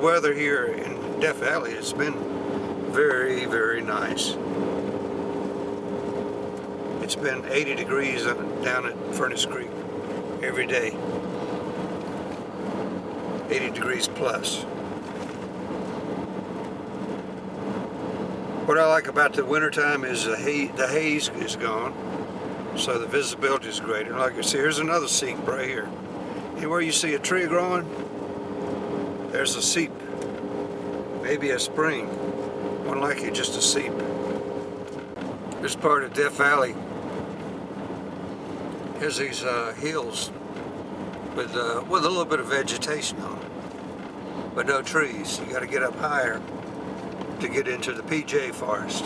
weather here in Death Valley has been very, very nice. It's been 80 degrees down at Furnace Creek every day. 80 degrees plus. What I like about the wintertime is the haze is gone, so the visibility is greater. Like I see, here's another seep right here. Anywhere you see a tree growing, there's a seep. Maybe a spring. More likely just a seep. This part of Death Valley has these hills with a little bit of vegetation on it, but no trees. You got to get up higher to get into the PJ forest.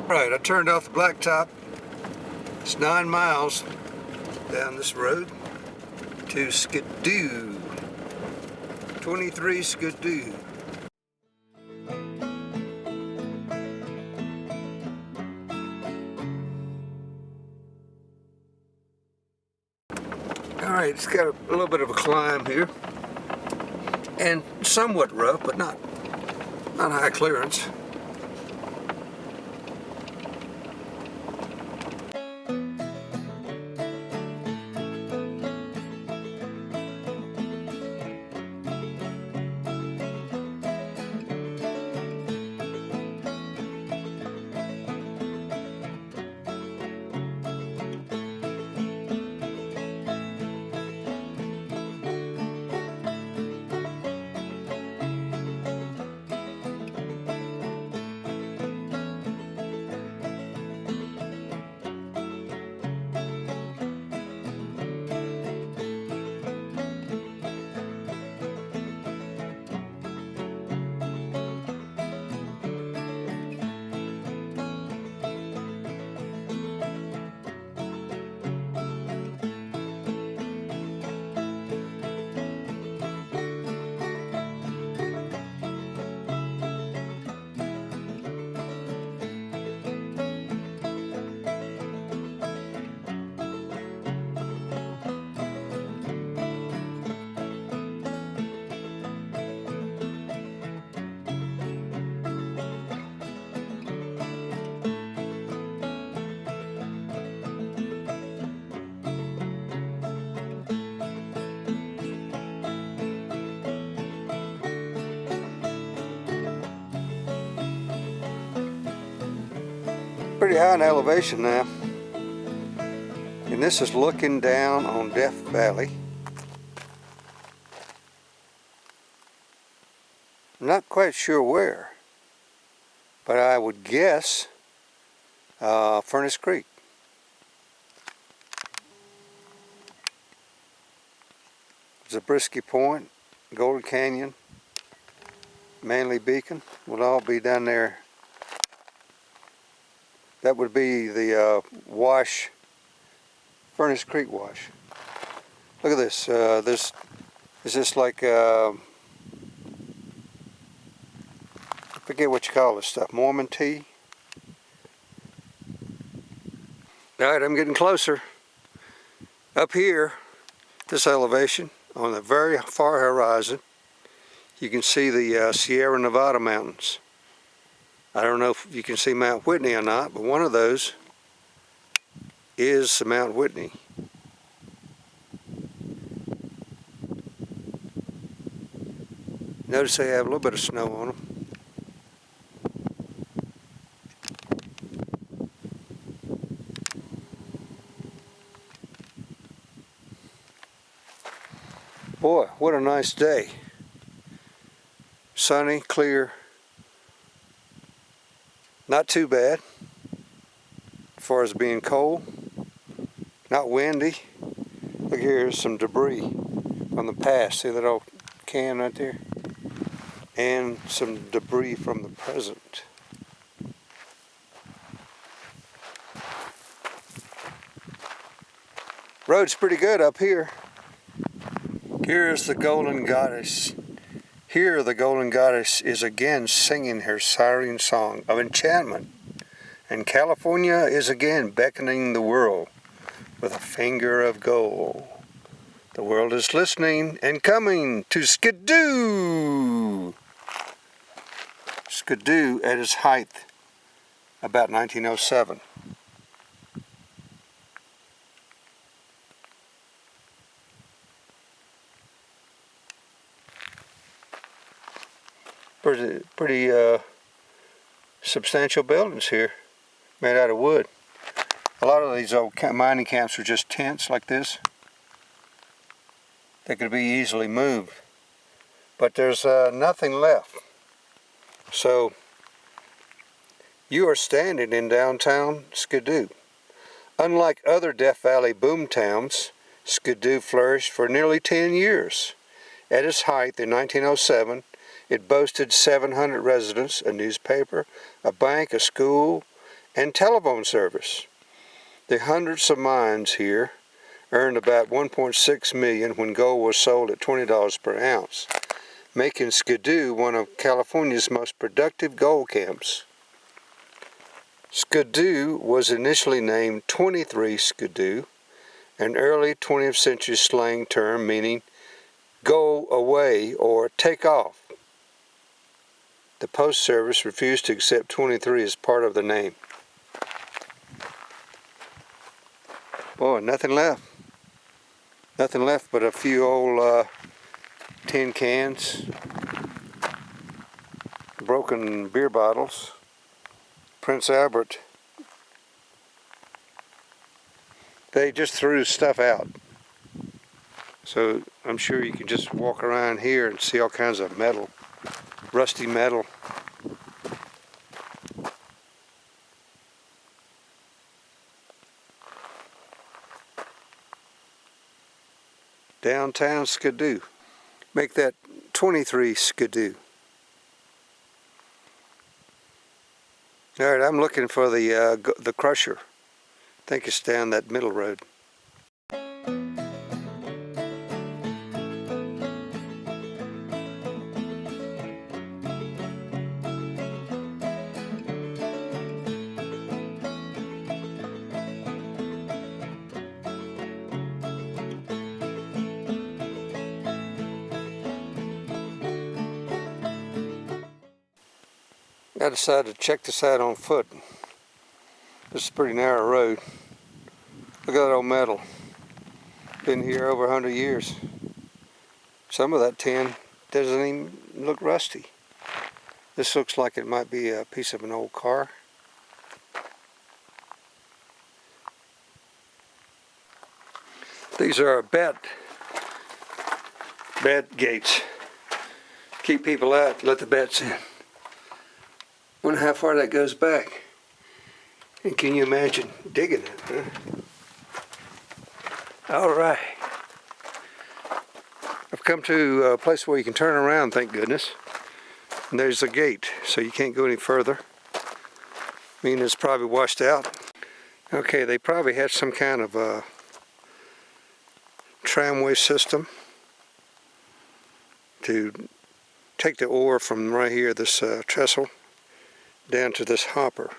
Alright, I turned off the blacktop. It's 9 miles down this road to Skidoo. 23 Skidoo. Alright, it's got a little bit of a climb here. And somewhat rough, but not high clearance. Pretty high in elevation now, and this is looking down on Death Valley. I'm not quite sure where, but I would guess Furnace Creek. Zabriskie Point, Golden Canyon, Manly Beacon will all be down there. That would be the wash, Furnace Creek wash. Look at this. This is just like, I forget what you call this stuff, Mormon tea. Alright, I'm getting closer. Up here, this elevation, on the very far horizon, you can see the Sierra Nevada mountains. I don't know if you can see Mount Whitney or not, but one of those is Mount Whitney. Notice they have a little bit of snow on them. Boy, what a nice day. Sunny, clear. Not too bad as far as being cold, not windy. Look, here's some debris from the past. See that old can right there? And some debris from the present. Road's pretty good up here. Here's the Golden Goddess. Here the Golden Goddess is again singing her siren song of enchantment, and California is again beckoning the world with a finger of gold. The world is listening and coming to Skidoo. Skidoo at its height, about 1907. Pretty substantial buildings here, made out of wood. A lot of these old mining camps are just tents like this. They could be easily moved, but there's nothing left. So you are standing in downtown Skidoo. Unlike other Death Valley boom towns, Skidoo flourished for nearly 10 years. At its height in 1907, it boasted 700 residents, a newspaper, a bank, a school, and telephone service. The hundreds of mines here earned about $1.6 million when gold was sold at $20 per ounce, making Skidoo one of California's most productive gold camps. Skidoo was initially named 23 Skidoo, an early 20th century slang term meaning go away or take off. The Post Service refused to accept 23 as part of the name. Boy, nothing left. Nothing left but a few old tin cans, broken beer bottles, Prince Albert. They just threw stuff out. So I'm sure you can just walk around here and see all kinds of metal, rusty metal. Downtown Skidoo. Make that 23 Skidoo. All right, I'm looking for the crusher. I think it's down that middle road. I decided to check this out on foot. This is a pretty narrow road. Look at that old metal. Been here over 100 years. Some of that tin doesn't even look rusty. This looks like it might be a piece of an old car. These are bed gates. Keep people out, let the bats in. Wonder how far that goes back. And can you imagine digging it, huh? All right. I've come to a place where you can turn around, thank goodness. And there's a gate, so you can't go any further. I mean, it's probably washed out. Okay, they probably had some kind of a tramway system to take the ore from right here, this trestle, down to this hopper.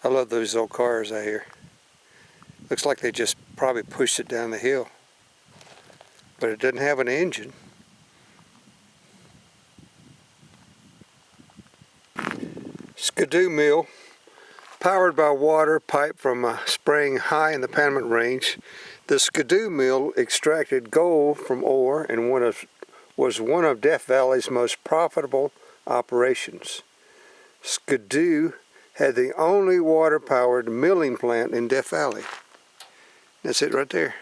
I love those old cars out here. Looks like they just probably pushed it down the hill. But it doesn't have an engine. Skidoo mill, powered by water piped from a spring high in the Panamint Range. The Skidoo mill extracted gold from ore and was one of Death Valley's most profitable operations. Skidoo had the only water-powered milling plant in Death Valley. That's it right there.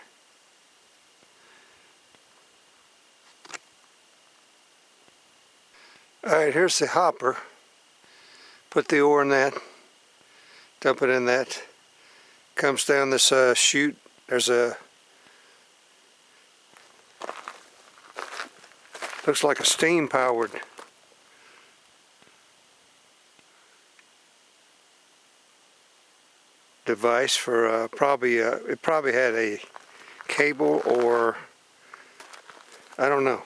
Alright, here's the hopper. Put the ore in that. Dump it in that. Comes down this chute. There's a looks like a steam-powered device for it probably had a cable or I don't know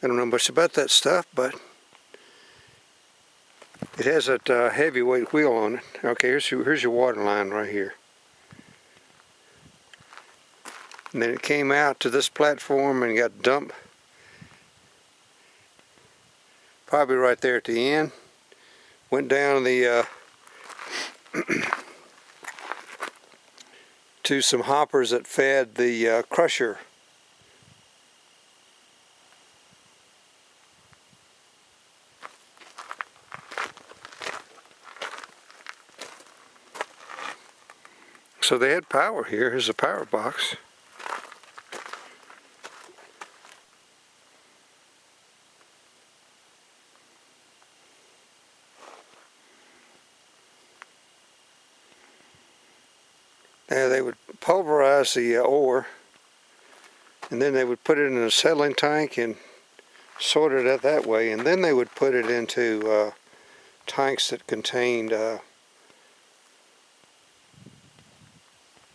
much about that stuff, but It has that heavyweight wheel on it. Okay, here's your water line right here. And then it came out to this platform and got dumped probably right there at the end. Went down the to some hoppers that fed the crusher. So they had power here. Here's a power box. Now they would pulverize the ore, and then they would put it in a settling tank and sort it out that way, and then they would put it into tanks that contained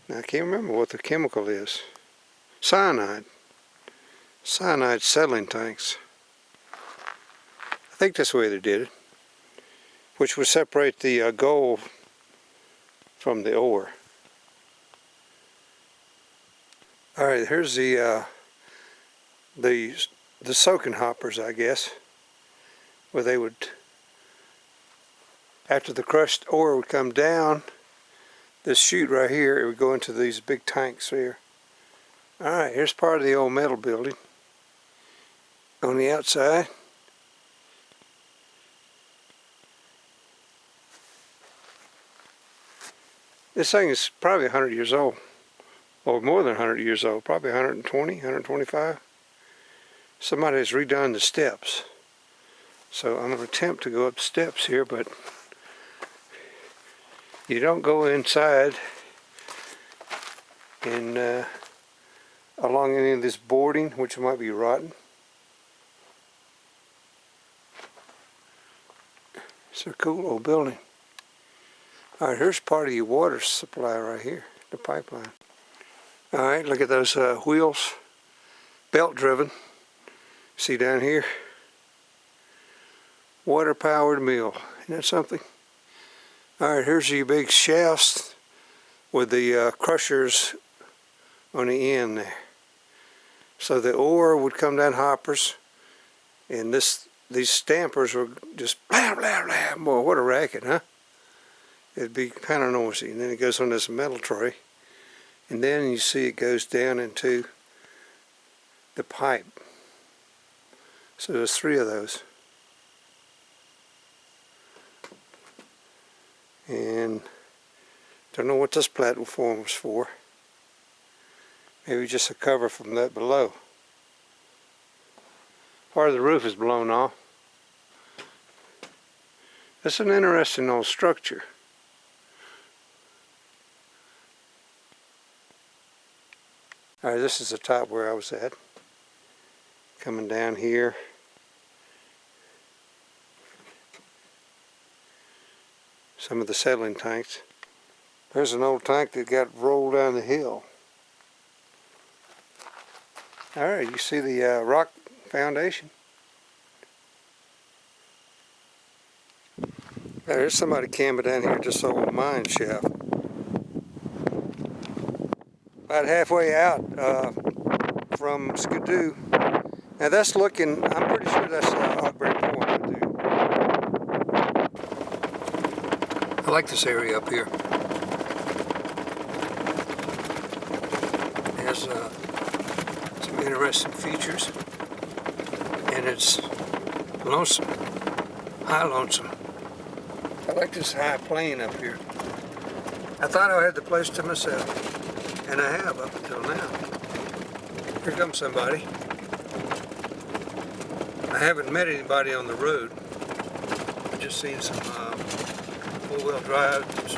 now I can't remember what the chemical is. Cyanide settling tanks. I think that's the way they did it, which would separate the gold from the ore. All right, here's the soaking hoppers, I guess, where they would, after the crushed ore would come down this chute right here, it would go into these big tanks here. All right, here's part of the old metal building on the outside. This thing is probably 100 years old. Or more than 100 years old, probably 120, 125. Somebody has redone the steps. So I'm going to attempt to go up the steps here, but you don't go inside and along any of this boarding, which might be rotten. It's a cool old building. All right, here's part of your water supply right here, the pipeline. All right, look at those wheels, belt driven. See down here? Water powered mill. Isn't that something? All right, here's your big shafts with the crushers on the end there. So the ore would come down hoppers, and these stampers were just blah, blah, blah. Boy, what a racket, huh? It'd be kind of noisy. And then it goes on this metal tray. And then you see it goes down into the pipe. So there's 3 of those. And don't know what this platform was for. Maybe just a cover from that below. Part of the roof is blown off. That's an interesting old structure. Alright, this is the top where I was at. Coming down here. Some of the settling tanks. There's an old tank that got rolled down the hill. Alright, you see the rock foundation? There's somebody camping down here, just an old mine shaft. About halfway out from Skidoo. Now that's looking, I'm pretty sure that's Aguereberry Point. I like this area up here. It has some interesting features, and it's lonesome, high lonesome. I like this high plane up here. I thought I had the place to myself. And I have up until now. Here comes somebody. I haven't met anybody on the road. I've just seen some four-wheel drives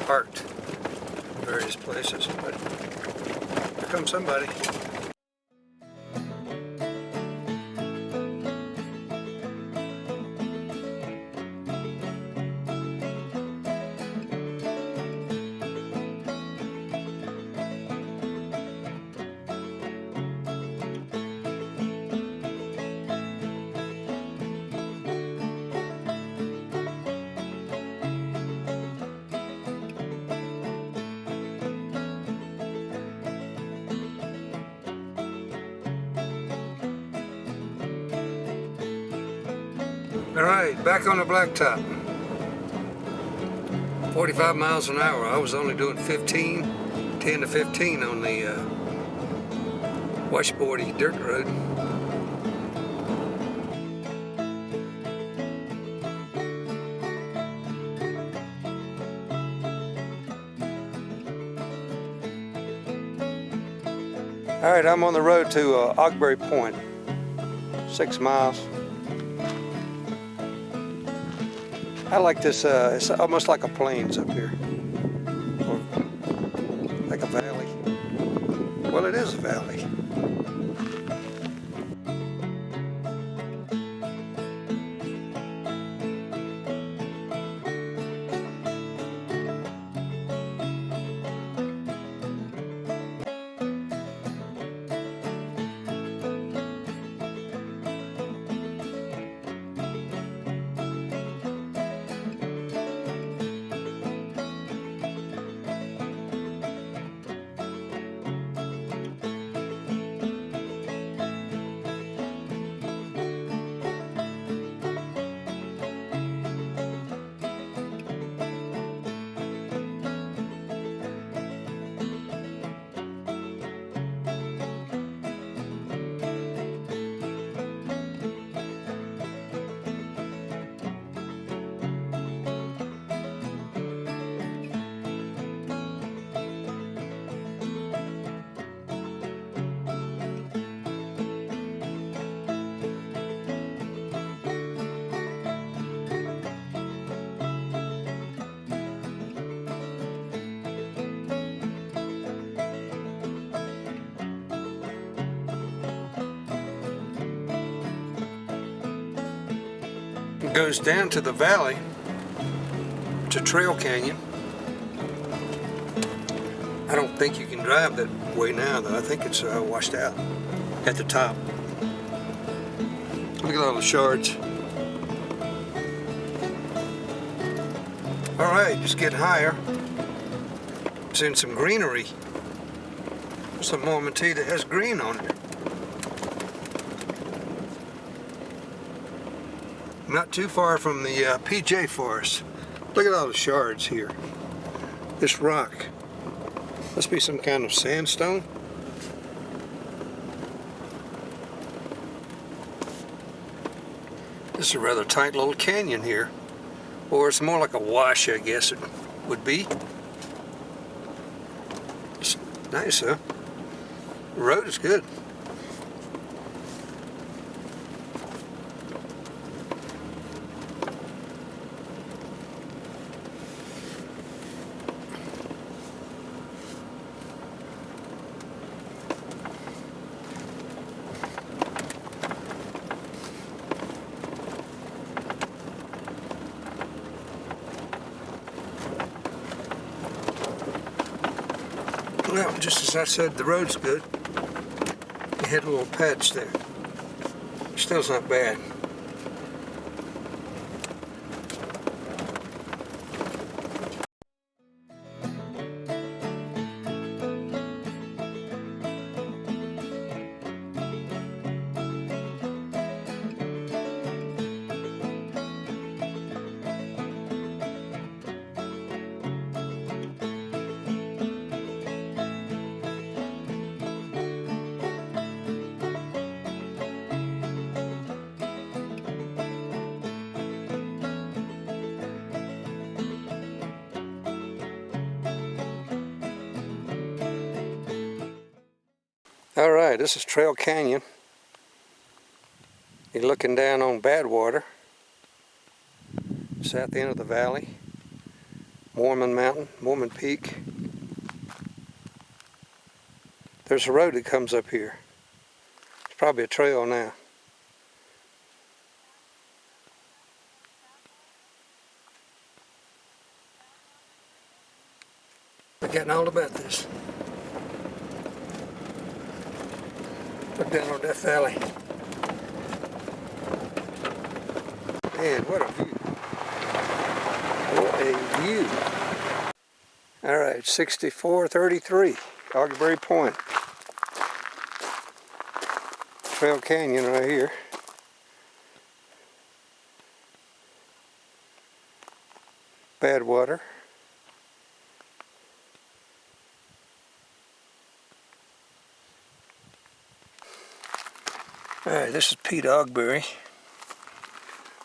parked in various places. But here comes somebody. Alright, back on the blacktop. 45 miles an hour. I was only doing 10 to 15 on the washboardy dirt road. Alright, I'm on the road to Aguereberry Point. 6 miles. I like this, it's almost like a plains up here. Or like a valley. Well, it is a valley. It goes down to the valley to Trail Canyon. I don't think you can drive that way now though. I think it's washed out at the top. Look at all the shards. Alright, just get higher. Seeing some greenery. Some Mormon tea that has green on it. Not too far from the PJ forest. Look at all the shards here. This rock. Must be some kind of sandstone. This is a rather tight little canyon here. Or it's more like a wash, I guess it would be. It's nice, huh? The road is good. Well, just as I said, the road's good. You hit a little patch there. Still's not bad. Alright, this is Trail Canyon. You're looking down on Badwater. South end of the valley. Mormon Mountain, Mormon Peak. There's a road that comes up here. It's probably a trail now. Forgetting all about this. Look down on that valley. Man, what a view. What a view. Alright, 6433, Aguereberry Point. Trail Canyon right here. bad water. Alright, this is Pete Aguereberry.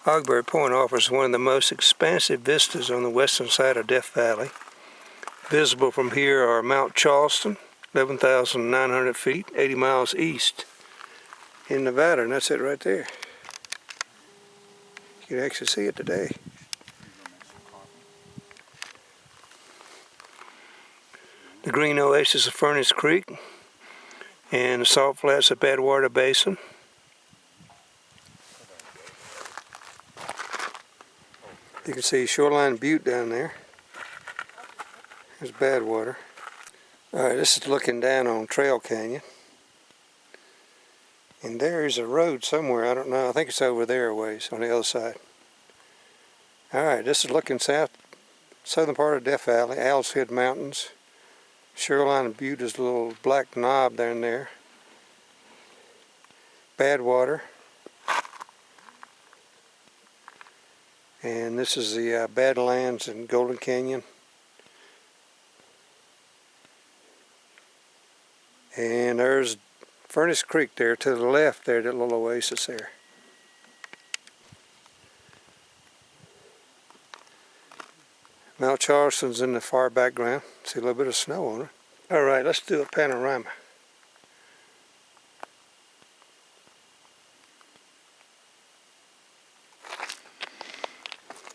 Aguereberry Point offers one of the most expansive vistas on the western side of Death Valley. Visible from here are Mount Charleston, 11,900 feet, 80 miles east in Nevada, and that's it right there. You can actually see it today. The green oasis of Furnace Creek and the salt flats of Badwater Basin. You can see Shoreline Butte down there. There's Badwater. Alright, this is looking down on Trail Canyon. And there is a road somewhere, I don't know, I think it's over there a ways on the other side. Alright, this is looking south, southern part of Death Valley, Owl's Head Mountains. Shoreline Butte is a little black knob down there. Badwater. And this is the Badlands and Golden Canyon. And there's Furnace Creek there to the left there, that little oasis there. Mount Charleston's in the far background. See a little bit of snow on it. Alright, let's do a panorama.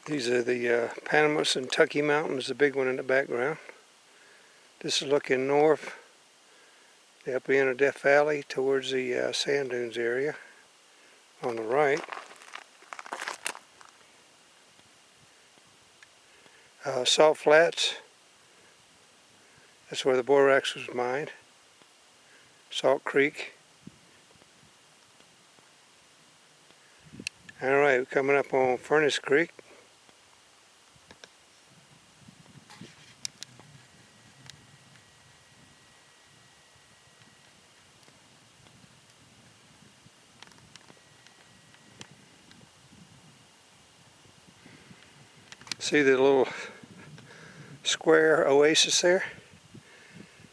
These are the Panamas and Tucky Mountains, the big one in the background. This is looking north, the upper end of Death Valley towards the sand dunes area on the right. Salt Flats, that's where the Borax was mined. Salt Creek. Alright, we're coming up on Furnace Creek. See the little square oasis there?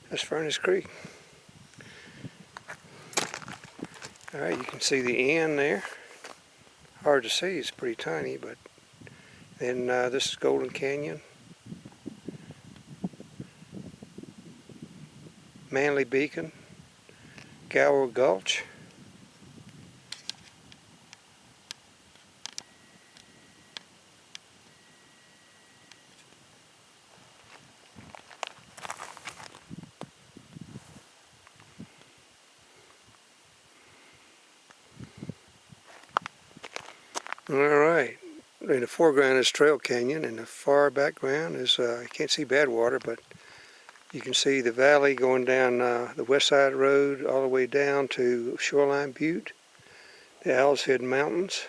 That's Furnace Creek. Alright, you can see the end there. Hard to see, it's pretty tiny, but then this is Golden Canyon. Manly Beacon. Gower Gulch. Alright, in the foreground is Trail Canyon, and the far background is, you can't see Badwater, but you can see the valley going down the west side road all the way down to Shoreline Butte, the Owl's Head Mountains.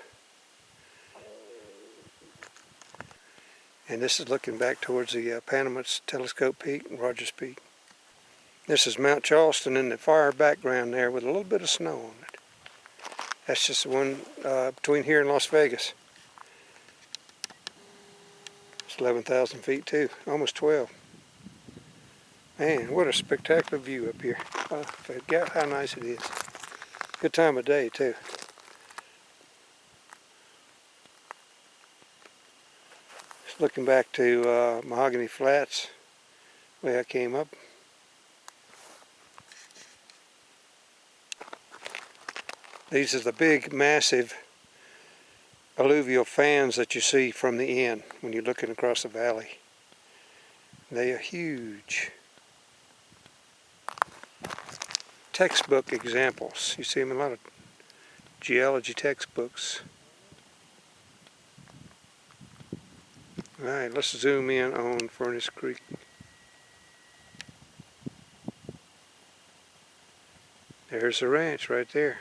And this is looking back towards the Panamas Telescope Peak and Rogers Peak. This is Mount Charleston in the far background there with a little bit of snow on it. That's just the one between here and Las Vegas. It's 11,000 feet too, almost 12. Man, what a spectacular view up here. Forget how nice it is. Good time of day too. Just looking back to Mahogany Flats, where I came up. These are the big, massive alluvial fans that you see from the end when you're looking across the valley. They are huge. Textbook examples. You see them in a lot of geology textbooks. Alright, let's zoom in on Furnace Creek. There's the ranch right there.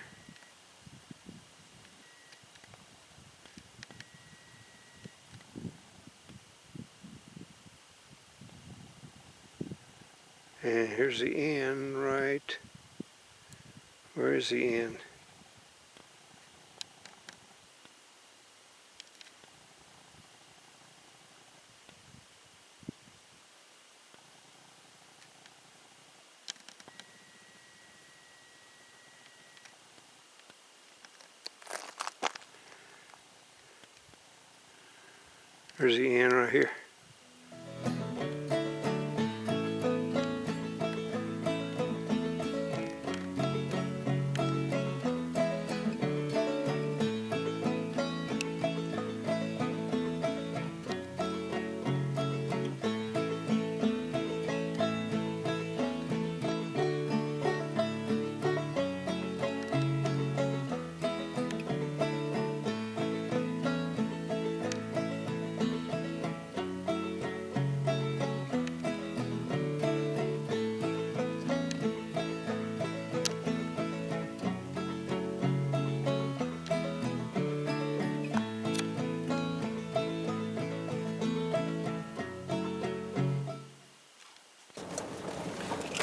And here's the end, right? Where is the end? There's the end right here.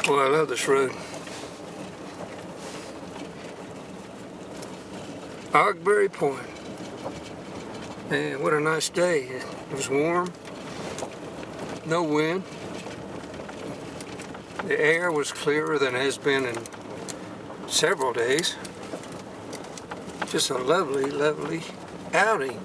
Boy, I love this road. Aguereberry Point. Man, what a nice day. It was warm, no wind. The air was clearer than it has been in several days. Just a lovely, lovely outing.